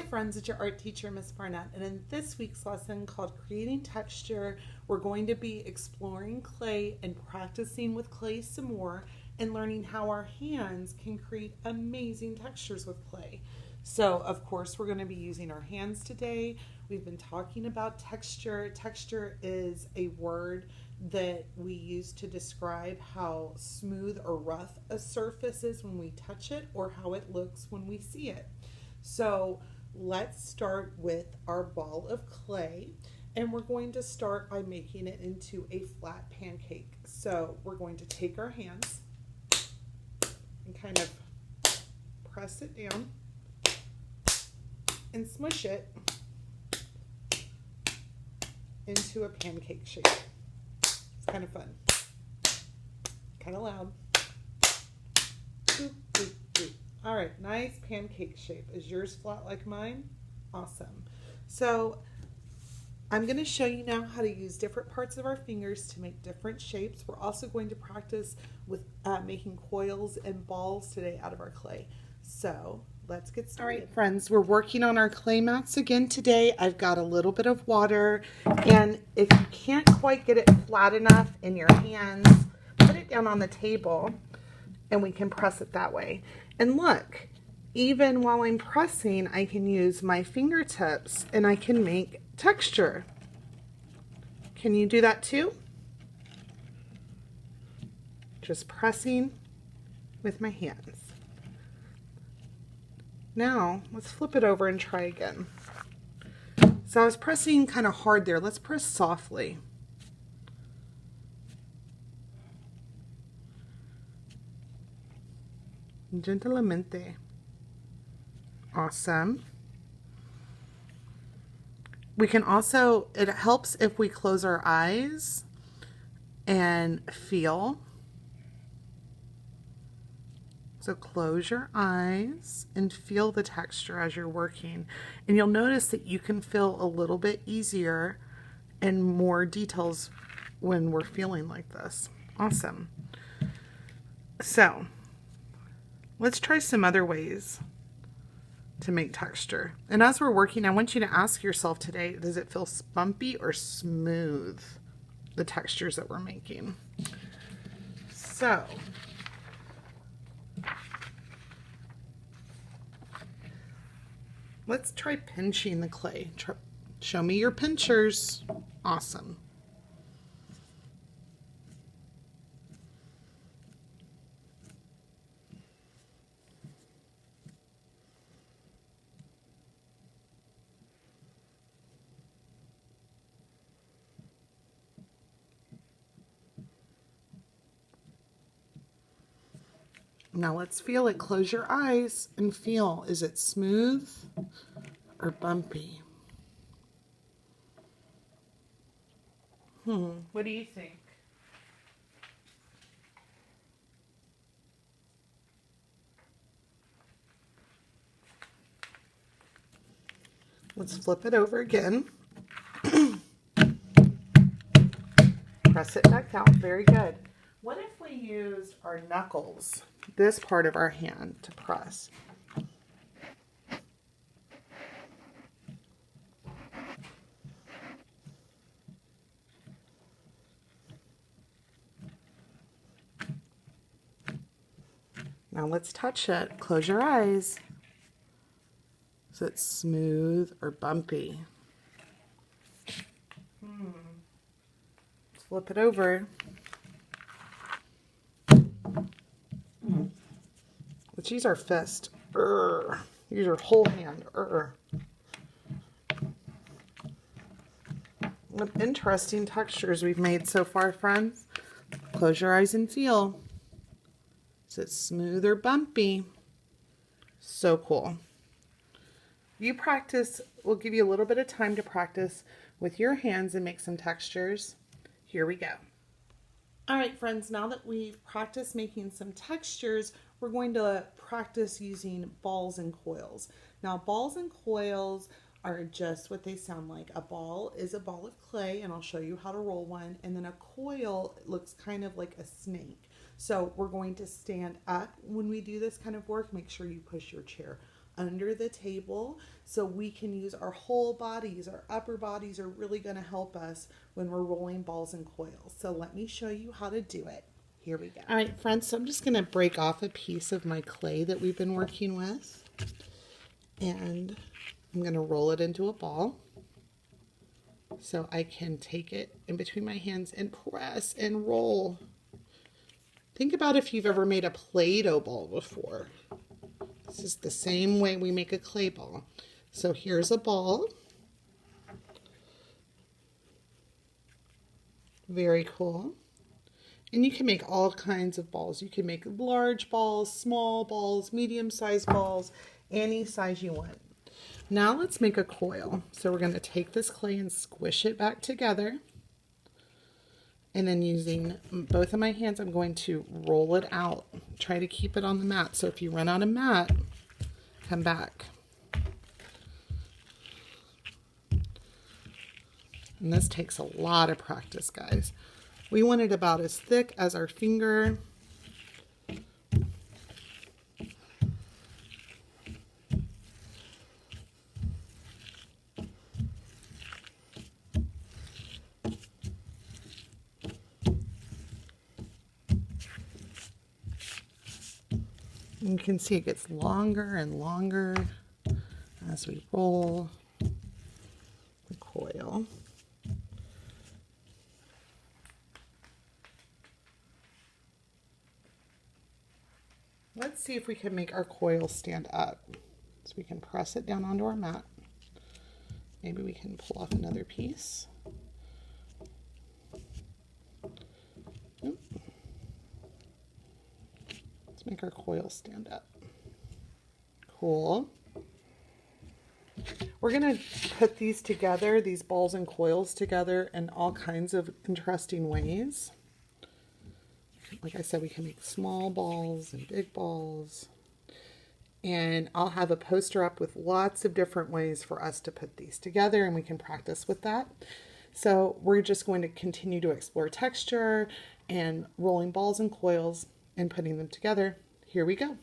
friends, it's your art teacher, Miss Barnett, and in this week's lesson called Creating Texture, we're going to be exploring clay and practicing with clay some more and learning how our hands can create amazing textures with clay. So, of course, we're going to be using our hands today. We've been talking about texture. Texture is a word that we use to describe how smooth or rough a surface is when we touch it or how it looks when we see it. So let's start with our ball of clay, and we're going to start by making it into a flat pancake. So we're going to take our hands and kind of press it down and smush it into a pancake shape. It's kind of fun, kind of loud. Boop, boop, boop. All right, nice pancake shape. Is yours flat like mine? Awesome. So I'm going to show you now how to use different parts of our fingers to make different shapes. We're also going to practice with making coils and balls today out of our clay. So let's get started. All right, friends, we're working on our clay mats again today. I've got a little bit of water, and if you can't quite get it flat enough in your hands, put it down on the table and we can press it that way. And look, even while I'm pressing, I can use my fingertips and I can make texture. Can you do that too? Just pressing with my hands. Now, let's flip it over and try again. So I was pressing kind of hard there. Let's press softly. Gentilmente. Awesome. We can also, it helps if we close our eyes and feel. So close your eyes and feel the texture as you're working. And you'll notice that you can feel a little bit easier and more details when we're feeling like this. Awesome. So let's try some other ways to make texture. And as we're working, I want you to ask yourself today, does it feel bumpy or smooth, the textures that we're making? So let's try pinching the clay. Show me your pinchers. Awesome. Now let's feel it. Close your eyes and feel. Is it smooth or bumpy? What do you think? Let's flip it over again. Press it back out. Very good. What if we used our knuckles, this part of our hand, to press? Now let's touch it. Close your eyes. Is it smooth or bumpy? Let's flip it over. Let's use our fist. Use your whole hand. What interesting textures we've made so far, friends. Close your eyes and feel. Is it smooth or bumpy? So cool. You practice, we'll give you a little bit of time to practice with your hands and make some textures. Here we go. All right, friends, now that we've practiced making some textures, we're going to practice using balls and coils. Now, balls and coils are just what they sound like. A ball is a ball of clay, and I'll show you how to roll one. And then a coil looks kind of like a snake. So we're going to stand up when we do this kind of work. Make sure you push your chair under the table so we can use our whole bodies. Our upper bodies are really going to help us when we're rolling balls and coils. So let me show you how to do it. Here we go. All right, friends, so I'm just going to break off a piece of my clay that we've been working with. And I'm going to roll it into a ball so I can take it in between my hands and press and roll. Think about if you've ever made a Play-Doh ball before. This is the same way we make a clay ball. So here's a ball. Very cool. And you can make all kinds of balls. You can make large balls, small balls, medium-sized balls, any size you want. Now let's make a coil. So we're going to take this clay and squish it back together. And then using both of my hands, I'm going to roll it out. Try to keep it on the mat. So if you run out of mat, come back. And this takes a lot of practice, guys. We want it about as thick as our finger. And you can see it gets longer and longer as we roll the coil. Let's see if we can make our coil stand up. So we can press it down onto our mat. Maybe we can pull off another piece. Let's make our coil stand up. Cool. We're going to put these together, these balls and coils together in all kinds of interesting ways. Like I said, we can make small balls and big balls. And I'll have a poster up with lots of different ways for us to put these together, and we can practice with that. So we're just going to continue to explore texture and rolling balls and coils and putting them together. Here we go.